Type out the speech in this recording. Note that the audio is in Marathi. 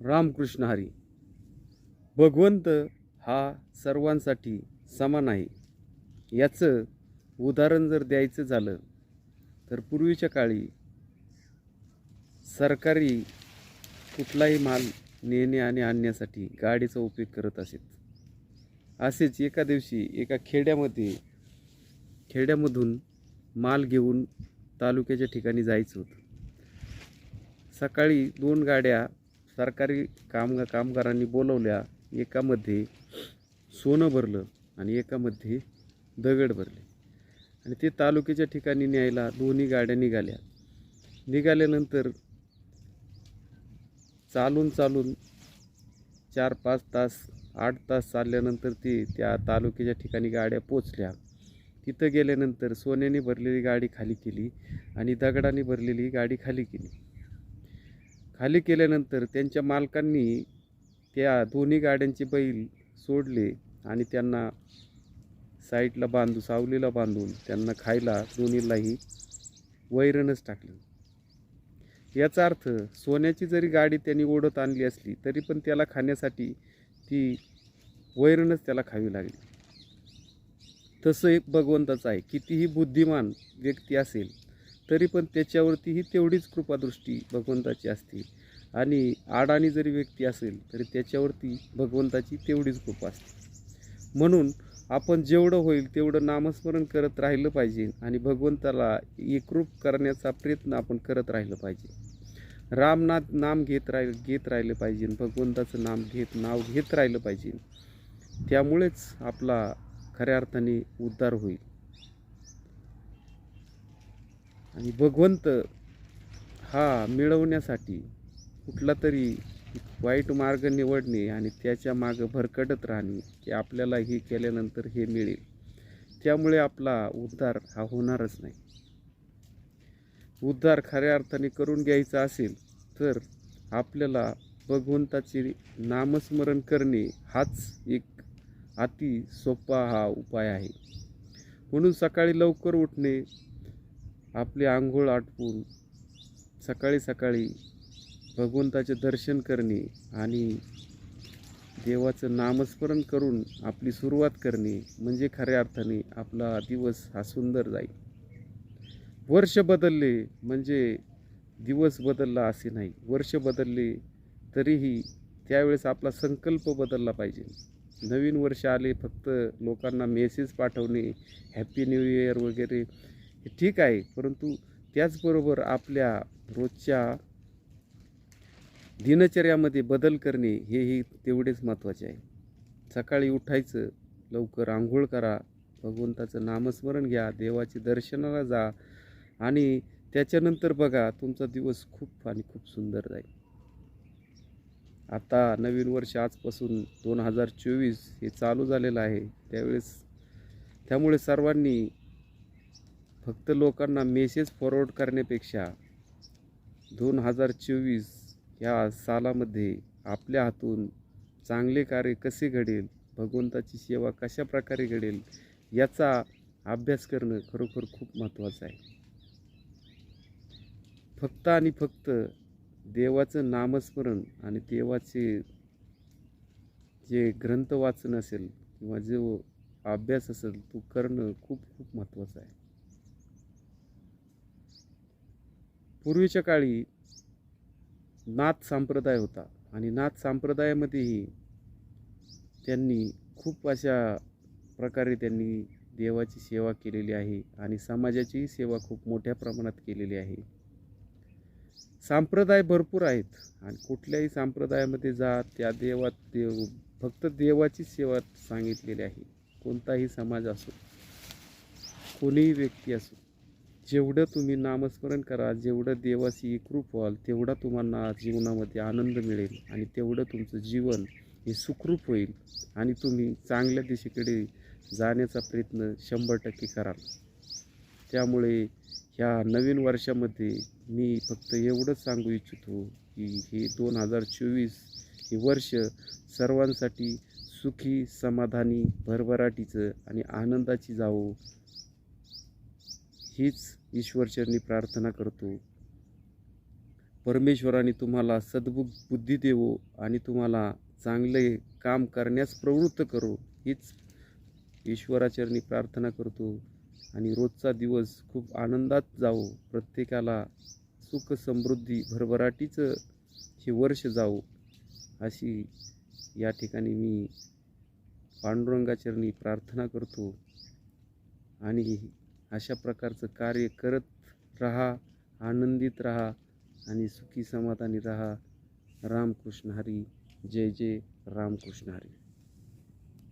रामकृष्ण हरी. भगवंत हा सर्वांसाठी समान आहे. याचं उदाहरण जर द्यायचं झालं तर पूर्वीच्या काळी सरकारी कुठलाही माल नेणे आणि आणण्यासाठी गाडीचा उपयोग करत असत. असेच एका दिवशी एका खेड्यामधून माल घेऊन तालुक्याच्या ठिकाणी जायचं होतं. सकाळी 2 गाड्या सरकारी कामगारांनी बोलवल्या. एकामध्ये सोनं भरलं आणि एकामध्ये दगड भरले आणि ते तालुक्याच्या ठिकाणी न्यायला दोन्ही गाड्या निघाल्यानंतर चालून 4-5 तास 8 तास चालल्यानंतर ते त्या तालुक्याच्या ठिकाणी गाड्या पोचल्या. तिथं गेल्यानंतर सोन्याने भरलेली गाडी खाली केली आणि दगडाने भरलेली गाडी खाली केल्यानंतर त्यांच्या मालकांनी त्या दोन्ही गाड्यांचे बैल सोडले आणि त्यांना साईडला सावलीला बांधून त्यांना खायला दोन्हीलाही वैरणच टाकलं. याचा अर्थ सोन्याची जरी गाडी त्यांनी ओढत आणली असली तरी पण त्याला खाण्यासाठी ती वैरणच त्याला खावी लागली. तसं एक भगवंताचं आहे. कितीही बुद्धिमान व्यक्ती असेल तरी पण त्याच्यावरतीही तेवढीच कृपादृष्टी भगवंताची असते आणि अडाणी जरी व्यक्ती असेल तरी त्याच्यावरती भगवंताची तेवढीच कृपा असते. म्हणून आपण जेवढं होईल तेवढं नामस्मरण करत राहिलं पाहिजे आणि भगवंताला एकरूप करण्याचा प्रयत्न आपण करत राहिलं पाहिजे. नाम घेत राहिलं पाहिजे. भगवंताचं नाव घेत राहिलं पाहिजे. त्यामुळेच आपला खऱ्या अर्थाने उद्धार होईल. आणि भगवंत हा मिळवण्यासाठी कुठला तरी वाईट मार्ग निवडणे आणि त्याच्या मागं भरकटत राहणे की आपल्याला हे केल्यानंतर हे मिळेल, त्यामुळे आपला उद्धार हा होणारच नाही. उद्धार खऱ्या अर्थाने करून घ्यायचा असेल तर आपल्याला भगवंताचे नामस्मरण करणे हाच एक अति सोपा हा उपाय आहे. म्हणून सकाळी लवकर उठणे, आपले आंघोळ आटपून सकाळी भगवंताचे दर्शन करणे आणि देवाचं नामस्मरण करून आपली सुरुवात करणे म्हणजे खऱ्या अर्थाने आपला दिवस हा सुंदर जाईल. वर्ष बदलले म्हणजे दिवस बदलला असे नाही. वर्ष बदलले तरीही त्यावेळेस आपला संकल्प बदलला पाहिजे. नवीन वर्ष आले फक्त लोकांना मेसेज पाठवणे, हॅपी न्यू इयर वगैरे हे ठीक आहे, परंतु त्याचबरोबर आपल्या रोजच्या दिनचर्यामध्ये बदल करणे हेही तेवढेच महत्त्वाचे आहे. सकाळी उठायचं, लवकर आंघोळ करा, भगवंताचं नामस्मरण घ्या, देवाच्या दर्शनाला जा आणि त्याच्यानंतर बघा तुमचा दिवस खूप सुंदर जाईल. आता नवीन वर्ष आजपासून 2024 हे चालू झालेलं आहे. त्यामुळे सर्वांनी फक्त लोकांना मेसेज फॉरवर्ड करण्यापेक्षा 2024 या सालामध्ये आपल्या हातून चांगले कार्य कसे घडेल, भगवंताची सेवा कशा प्रकारे घडेल याचा अभ्यास करणं खरोखर खूप महत्त्वाचं आहे. फक्त आणि फक्त देवाचं नामस्मरण आणि देवाचे जे ग्रंथ वाचन असेल किंवा जो अभ्यास असेल तो करणं खूप महत्त्वाचं आहे. पूर्वीच्या काळी नाथ संप्रदाय होता आणि नाथ संप्रदायामध्येही त्यांनी खूप अशा प्रकारे त्यांनी देवाची सेवा केलेली आहे आणि समाजाचीही सेवा खूप मोठ्या प्रमाणात केलेली आहे. संप्रदाय भरपूर आहेत आणि कुठल्याही संप्रदायामध्ये जा त्या फक्त देवाची सेवा सांगितलेली आहे. कोणताही समाज असो, कोणीही व्यक्ती असो, जेवढं तुम्ही नामस्मरण करा, जेवढं देवाशी एकरूप व्हाल तेवढा तुम्हाला जीवनामध्ये आनंद मिळेल आणि तेवढं तुमचं जीवन हे सुखरूप होईल आणि तुम्ही चांगल्या दिशेकडे जाण्याचा प्रयत्न 100% कराल. त्यामुळे ह्या नवीन वर्षामध्ये मी फक्त एवढंच सांगू इच्छितो की हे 2024 हे वर्ष सर्वांसाठी सुखी, समाधानी, भरभराटीचं आणि आनंदाची जावो हीच ईश्वरचरणी प्रार्थना करतो. परमेश्वराने तुम्हाला सद्बुद्धी देवो आणि तुम्हाला चांगले काम करण्यास प्रवृत्त करो, हीच ईश्वराचरणी प्रार्थना करतो. आणि रोजचा दिवस खूप आनंदात जावो, प्रत्येकाला सुख समृद्धी भरभराटीचं हे वर्ष जावो, अशी या ठिकाणी मी पांडुरंगाचरणी प्रार्थना करतो. आणि अशा प्रकारचं कार्य करत राहा, आनंदित राहा आणि सुखी समाधानी राहा. रामकृष्ण हरी. जय जय रामकृष्ण हरी.